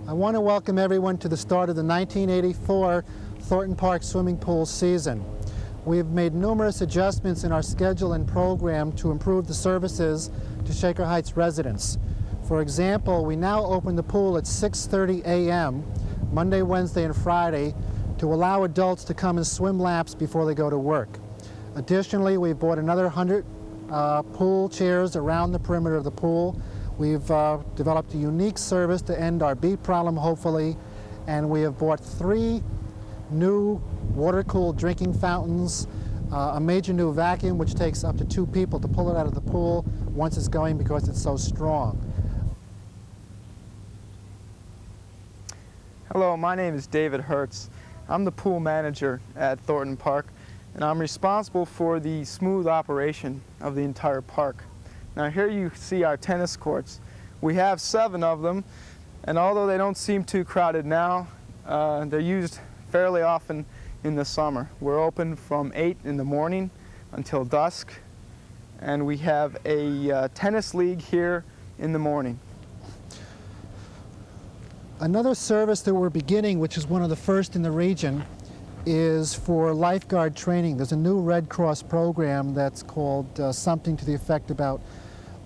I want to welcome everyone to the start of the 1984 Thornton Park swimming pool season. We have made numerous adjustments in our schedule and program to improve the services to Shaker Heights residents. For example, we now open the pool at 6:30 a.m. Monday, Wednesday, and Friday to allow adults to come and swim laps before they go to work. Additionally, we've bought another 100 pool chairs around the perimeter of the pool. We've developed a unique service to end our beat problem, hopefully, and we have bought 3 new water-cooled drinking fountains, a major new vacuum which takes up to 2 people to pull it out of the pool once it's going because it's so strong. Hello, my name is David Hertz. I'm the pool manager at Thornton Park, and I'm responsible for the smooth operation of the entire park. Now here you see our tennis courts. We have 7 of them, and although they don't seem too crowded now, they're used fairly often in the summer. We're open from 8 in the morning until dusk, and we have a tennis league here in the morning. Another service that we're beginning, which is one of the first in the region, is for lifeguard training. There's a new Red Cross program that's called something to the effect about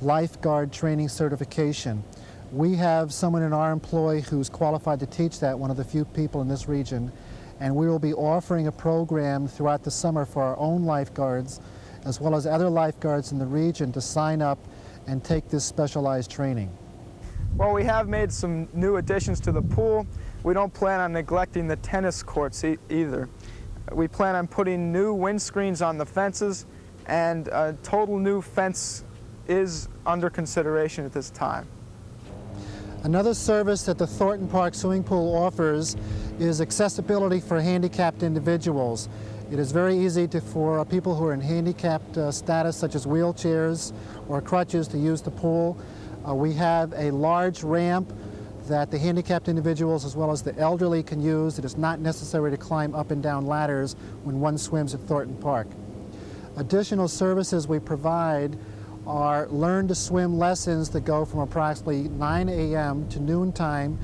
lifeguard training certification. We have someone in our employ who's qualified to teach that, one of the few people in this region, and we will be offering a program throughout the summer for our own lifeguards as well as other lifeguards in the region to sign up and take this specialized training. Well, we have made some new additions to the pool. We don't plan on neglecting the tennis courts either. We plan on putting new windscreens on the fences, and a total new fence is under consideration at this time. Another service that the Thornton Park swimming pool offers is accessibility for handicapped individuals. It is very easy for people who are in handicapped status, such as wheelchairs or crutches, to use the pool. We have a large ramp that the handicapped individuals as well as the elderly can use. It is not necessary to climb up and down ladders when one swims at Thornton Park. Additional services we provide are learn to swim lessons that go from approximately 9 a.m. to noon time,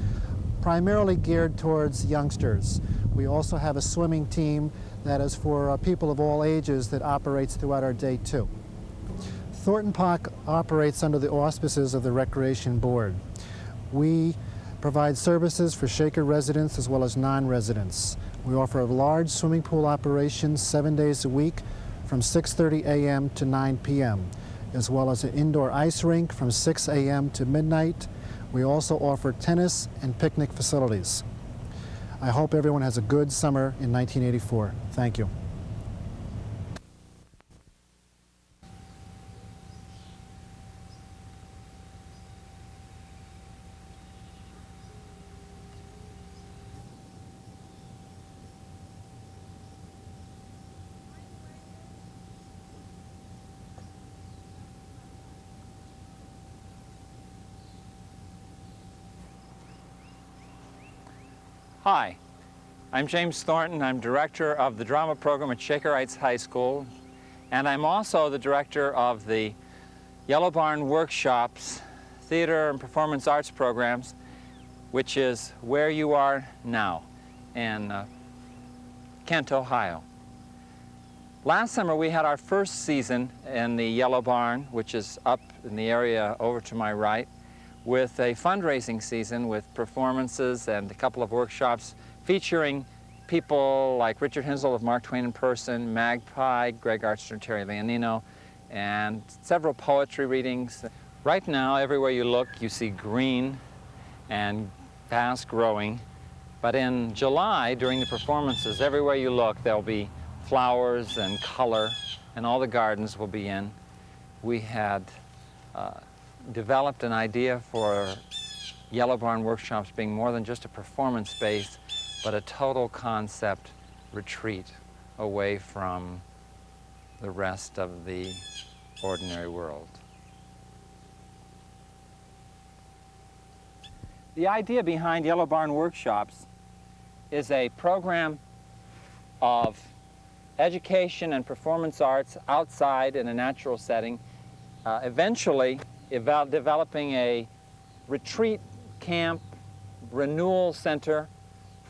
primarily geared towards youngsters. We also have a swimming team that is for people of all ages that operates throughout our day too. Thornton Park operates under the auspices of the Recreation Board. We provide services for Shaker residents as well as non-residents. We offer a large swimming pool operation 7 days a week from 6:30 a.m. to 9 p.m., as well as an indoor ice rink from 6 a.m. to midnight. We also offer tennis and picnic facilities. I hope everyone has a good summer in 1984. Thank you. Hi, I'm James Thornton. I'm director of the drama program at Shaker Heights High School, and I'm also the director of the Yellow Barn Workshops Theater and Performance Arts programs, which is where you are now in Kent, Ohio. Last summer we had our first season in the Yellow Barn, which is up in the area over to my right, with a fundraising season with performances and a couple of workshops featuring people like Richard Hinsel of Mark Twain in Person, Magpie, Greg Archer, Terry Leonino, and several poetry readings. Right now, everywhere you look, you see green and fast growing. But in July, during the performances, everywhere you look, there'll be flowers and color, and all the gardens will be in. We had developed an idea for Yellow Barn Workshops being more than just a performance space, but a total concept retreat away from the rest of the ordinary world. The idea behind Yellow Barn Workshops is a program of education and performance arts outside in a natural setting, eventually developing a retreat camp renewal center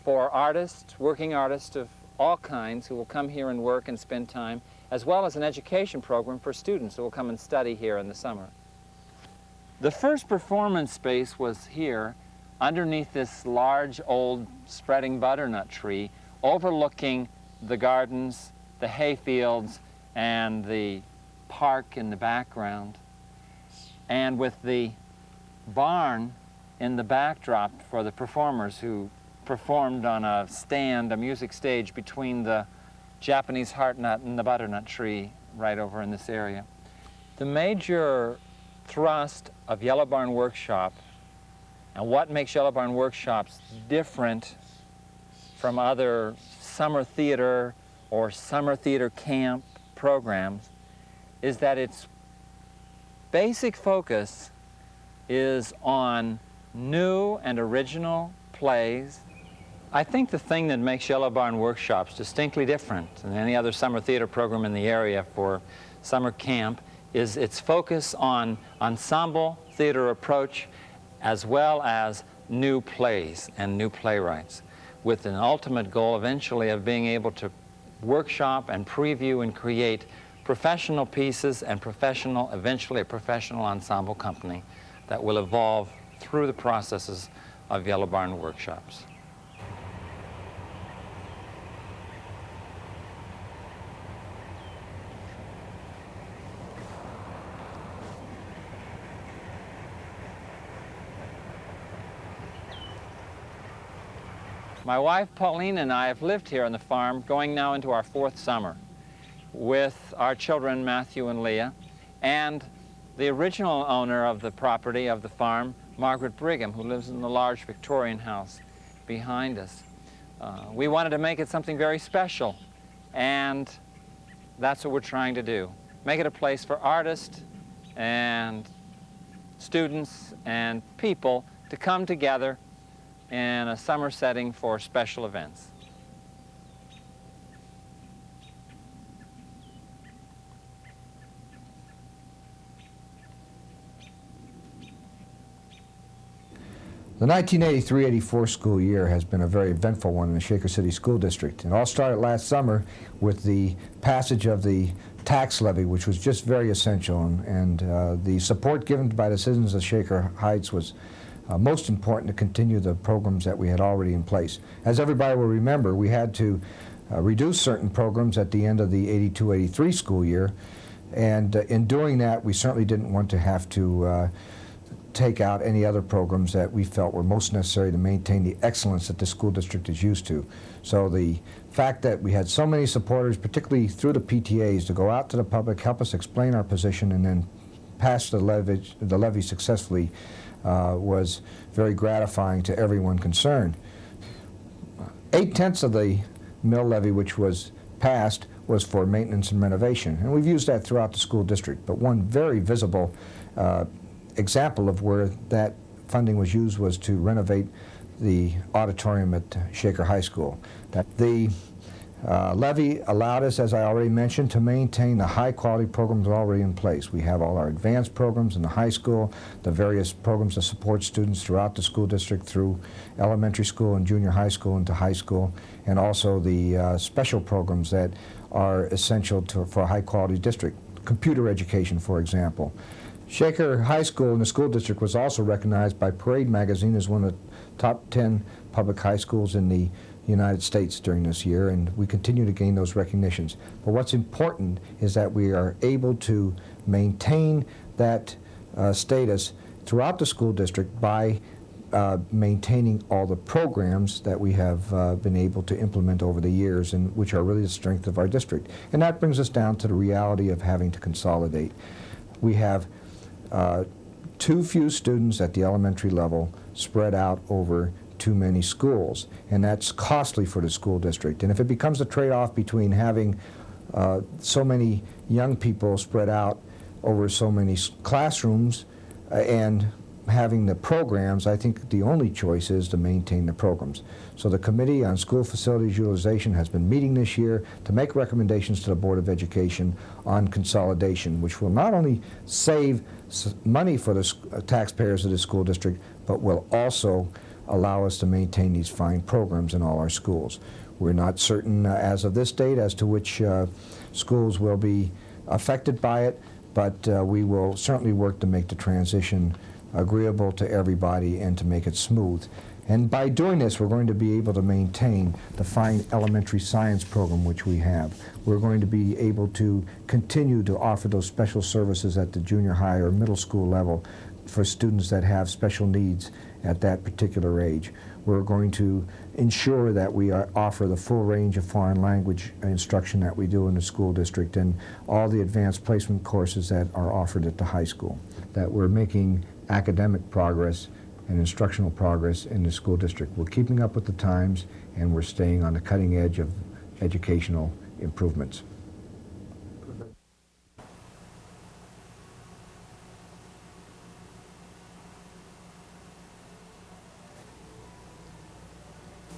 for artists, working artists of all kinds who will come here and work and spend time, as well as an education program for students who will come and study here in the summer. The first performance space was here underneath this large old spreading butternut tree overlooking the gardens, the hay fields, and the park in the background, and with the barn in the backdrop for the performers who performed on a stand, a music stage between the Japanese heartnut and the butternut tree right over in this area. The major thrust of Yellow Barn Workshop and what makes Yellow Barn Workshops different from other summer theater or summer theater camp programs is that its basic focus is on new and original plays. I think the thing that makes Yellow Barn Workshops distinctly different than any other summer theater program in the area for summer camp is its focus on ensemble theater approach as well as new plays and new playwrights, with an ultimate goal eventually of being able to workshop and preview and create professional pieces and eventually a professional ensemble company that will evolve through the processes of Yellow Barn Workshops. My wife Pauline and I have lived here on the farm going now into our 4th summer with our children Matthew and Leah, and the original owner of the property of the farm, Margaret Brigham, who lives in the large Victorian house behind us. We wanted to make it something very special, and that's what we're trying to do. Make it a place for artists and students and people to come together in a summer setting for special events. The 1983-84 school year has been a very eventful one in the Shaker City School District. It all started last summer with the passage of the tax levy, which was just very essential, and the support given by the citizens of Shaker Heights was most important to continue the programs that we had already in place. As everybody will remember, we had to reduce certain programs at the end of the 82-83 school year, and in doing that, we certainly didn't want to have to take out any other programs that we felt were most necessary to maintain the excellence that the school district is used to. So the fact that we had so many supporters, particularly through the PTAs, to go out to the public, help us explain our position, and then pass the levy successfully was very gratifying to everyone concerned. 8/10 of the mill levy which was passed was for maintenance and renovation, and we've used that throughout the school district. But one very visible example of where that funding was used was to renovate the auditorium at Shaker High School. The levy allowed us, as I already mentioned, to maintain the high-quality programs already in place. We have all our advanced programs in the high school, the various programs to support students throughout the school district through elementary school and junior high school into high school, and also the special programs that are essential for a high-quality district. Computer education, for example. Shaker High School in the school district was also recognized by Parade magazine as one of the top 10 public high schools in the United States during this year, and we continue to gain those recognitions. But what's important is that we are able to maintain that status throughout the school district by maintaining all the programs that we have been able to implement over the years, and which are really the strength of our district. And that brings us down to the reality of having to consolidate. We have too few students at the elementary level spread out over too many schools, and that's costly for the school district. And if it becomes a trade-off between having so many young people spread out over so many classrooms and having the programs, I think the only choice is to maintain the programs. So the Committee on School Facilities Utilization has been meeting this year to make recommendations to the Board of Education on consolidation, which will not only save money for the taxpayers of the school district, but will also allow us to maintain these fine programs in all our schools. We're not certain as of this date as to which schools will be affected by it, but we will certainly work to make the transition agreeable to everybody and to make it smooth. And by doing this, we're going to be able to maintain the fine elementary science program which we have. We're going to be able to continue to offer those special services at the junior high or middle school level for students that have special needs at that particular age. We're going to ensure that we offer the full range of foreign language instruction that we do in the school district, and all the advanced placement courses that are offered at the high school. That we're making academic progress and instructional progress in the school district. We're keeping up with the times, and we're staying on the cutting edge of educational improvements.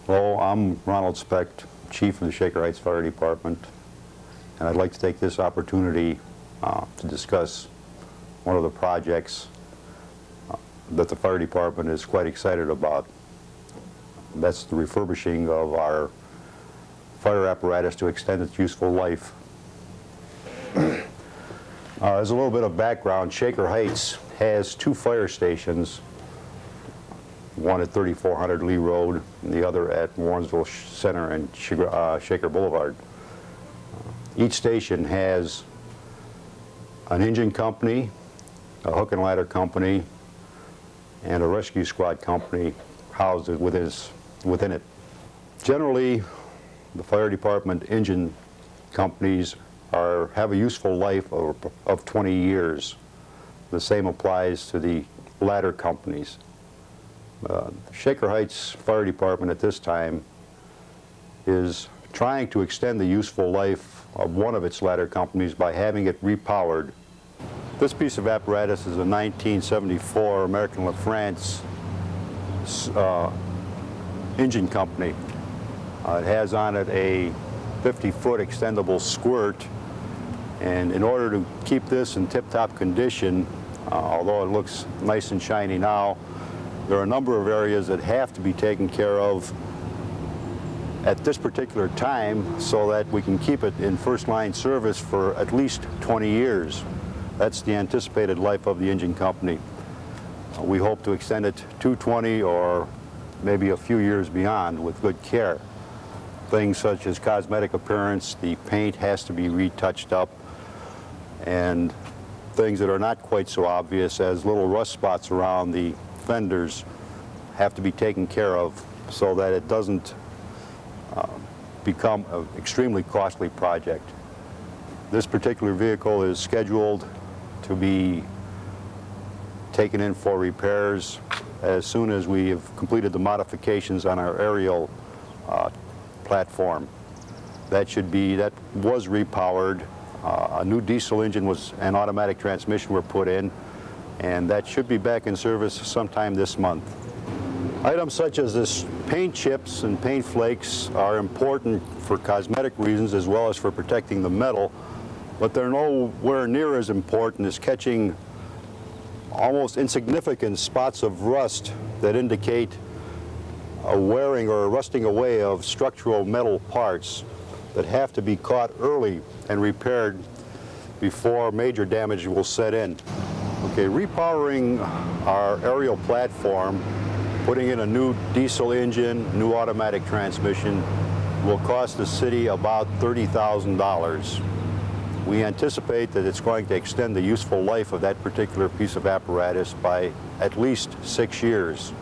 Hello, I'm Ronald Specht, Chief of the Shaker Heights Fire Department, and I'd like to take this opportunity to discuss one of the projects that the fire department is quite excited about. That's the refurbishing of our fire apparatus to extend its useful life. As a little bit of background, Shaker Heights has two fire stations, one at 3400 Lee Road and the other at Warrensville Center and Shaker Boulevard. Each station has an engine company, a hook and ladder company, and a rescue squad company housed within it. Generally, the fire department engine companies have a useful life of 20 years. The same applies to the ladder companies. Shaker Heights Fire Department at this time is trying to extend the useful life of one of its ladder companies by having it repowered. This piece of apparatus is a 1974 American LaFrance engine company. It has on it a 50-foot extendable squirt, and in order to keep this in tip-top condition, although it looks nice and shiny now, there are a number of areas that have to be taken care of at this particular time so that we can keep it in first-line service for at least 20 years. That's the anticipated life of the engine company. We hope to extend it to 20 or maybe a few years beyond with good care. Things such as cosmetic appearance, the paint has to be retouched up, and things that are not quite so obvious as little rust spots around the fenders have to be taken care of so that it doesn't become an extremely costly project. This particular vehicle is scheduled to be taken in for repairs as soon as we have completed the modifications on our aerial platform. That was repowered. A new diesel engine and automatic transmission were put in, and that should be back in service sometime this month. Items such as this paint chips and paint flakes are important for cosmetic reasons as well as for protecting the metal, but they're nowhere near as important as catching almost insignificant spots of rust that indicate a wearing or a rusting away of structural metal parts that have to be caught early and repaired before major damage will set in. Okay, repowering our aerial platform, putting in a new diesel engine, new automatic transmission, will cost the city about $30,000. We anticipate that it's going to extend the useful life of that particular piece of apparatus by at least 6 years.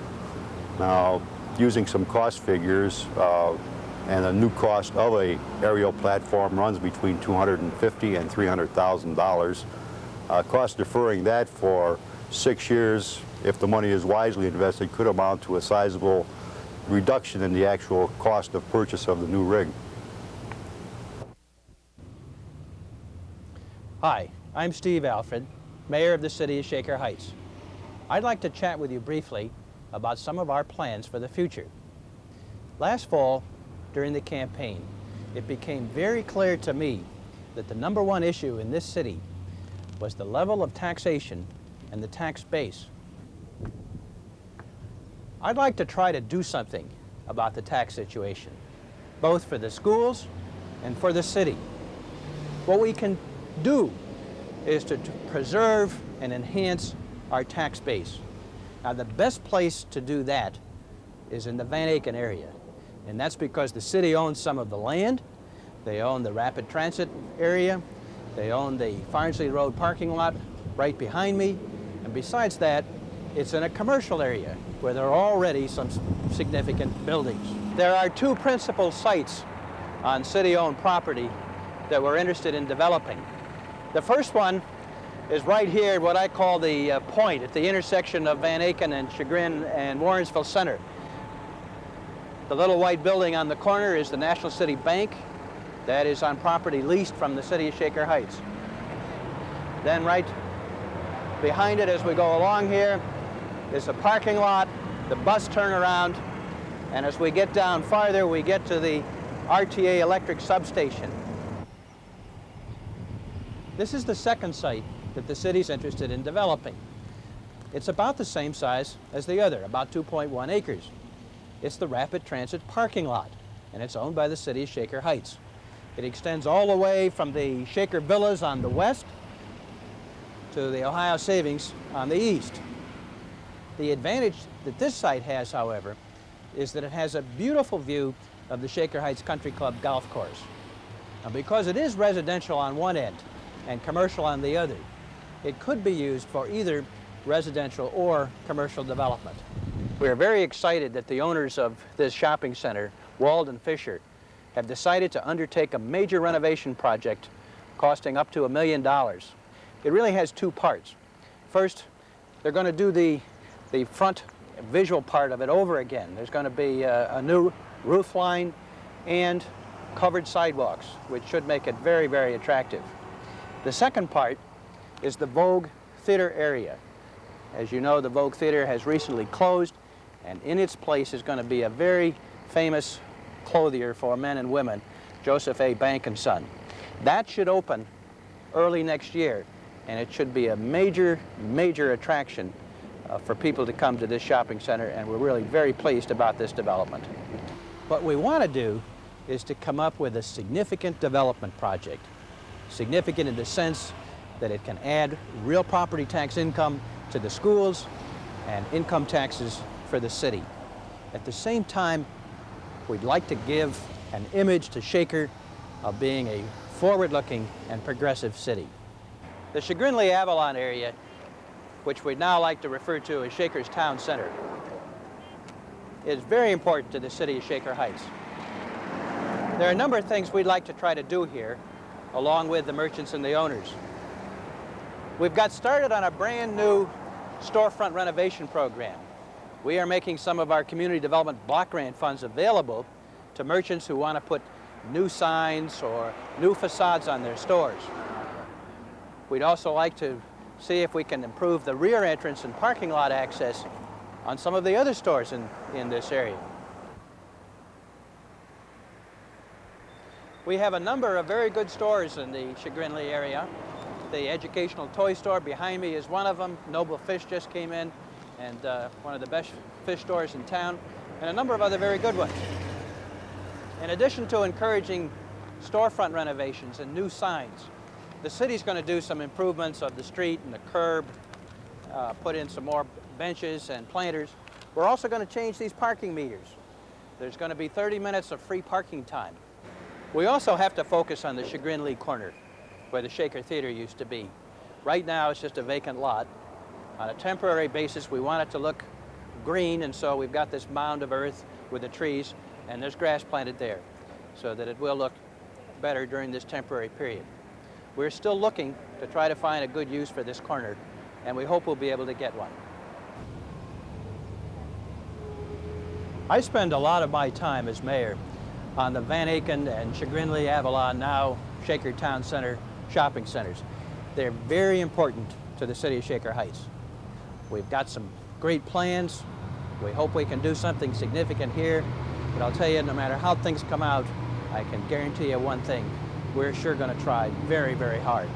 Now, using some cost figures, and the new cost of an aerial platform runs between $250,000 and $300,000. Cost deferring that for 6 years, if the money is wisely invested, could amount to a sizable reduction in the actual cost of purchase of the new rig. Hi, I'm Steve Alfred, Mayor of the City of Shaker Heights. I'd like to chat with you briefly about some of our plans for the future. Last fall, during the campaign, it became very clear to me that the #1 issue in this city was the level of taxation and the tax base. I'd like to try to do something about the tax situation, both for the schools and for the city. What we can do is to preserve and enhance our tax base. Now, the best place to do that is in the Van Aken area, and that's because the city owns some of the land. They own the rapid transit area. They own the Farnsley Road parking lot right behind me, and besides that, it's in a commercial area where there are already some significant buildings. There are 2 principal sites on city-owned property that we're interested in developing. The first one is right here, what I call the point at the intersection of Van Aken and Chagrin and Warrensville Center. The little white building on the corner is the National City Bank. That is on property leased from the City of Shaker Heights. Then right behind it as we go along here is a parking lot, the bus turnaround, and as we get down farther we get to the RTA electric substation. This is the second site that the city's interested in developing. It's about the same size as the other, about 2.1 acres. It's the rapid transit parking lot, and it's owned by the City of Shaker Heights. It extends all the way from the Shaker Villas on the west to the Ohio Savings on the east. The advantage that this site has, however, is that it has a beautiful view of the Shaker Heights Country Club golf course. Now, because it is residential on one end and commercial on the other, it could be used for either residential or commercial development. We are very excited that the owners of this shopping center, Walden Fisher, have decided to undertake a major renovation project costing up to $1 million. It really has 2 parts. First, they're going to do the front visual part of it over again. There's going to be a new roof line and covered sidewalks, which should make it very, very attractive. The second part is the Vogue Theater area. As you know, the Vogue Theater has recently closed, and in its place is going to be a very famous clothier for men and women, Joseph A. Bank & Son. That should open early next year, and it should be a major, major attraction for people to come to this shopping center, and we're really very pleased about this development. What we want to do is to come up with a significant development project. Significant in the sense that it can add real property tax income to the schools, and income taxes for the city. At the same time, we'd like to give an image to Shaker of being a forward-looking and progressive city. The Chagrinley-Avalon area, which we'd now like to refer to as Shaker's Town Center, is very important to the city of Shaker Heights. There are a number of things we'd like to try to do here, along with the merchants and the owners. We've got started on a brand new storefront renovation program. We are making some of our community development block grant funds available to merchants who want to put new signs or new facades on their stores. We'd also like to see if we can improve the rear entrance and parking lot access on some of the other stores in this area. We have a number of very good stores in the Chagrinley area. The educational toy store behind me is one of them. Noble Fish just came in, and one of the best fish stores in town, and a number of other very good ones. In addition to encouraging storefront renovations and new signs, the city's going to do some improvements of the street and the curb, put in some more benches and planters. We're also going to change these parking meters. There's going to be 30 minutes of free parking time. We also have to focus on the Chagrinley corner, where the Shaker Theater used to be. Right now, it's just a vacant lot. On a temporary basis, we want it to look green, and so we've got this mound of earth with the trees, and there's grass planted there, so that it will look better during this temporary period. We're still looking to try to find a good use for this corner, and we hope we'll be able to get one. I spend a lot of my time as mayor on the Van Aken and Chagrinley-Avalon, now Shaker Town Center, shopping centers. They're very important to the city of Shaker Heights. We've got some great plans. We hope we can do something significant here, but I'll tell you, no matter how things come out, I can guarantee you one thing: we're sure going to try very, very hard.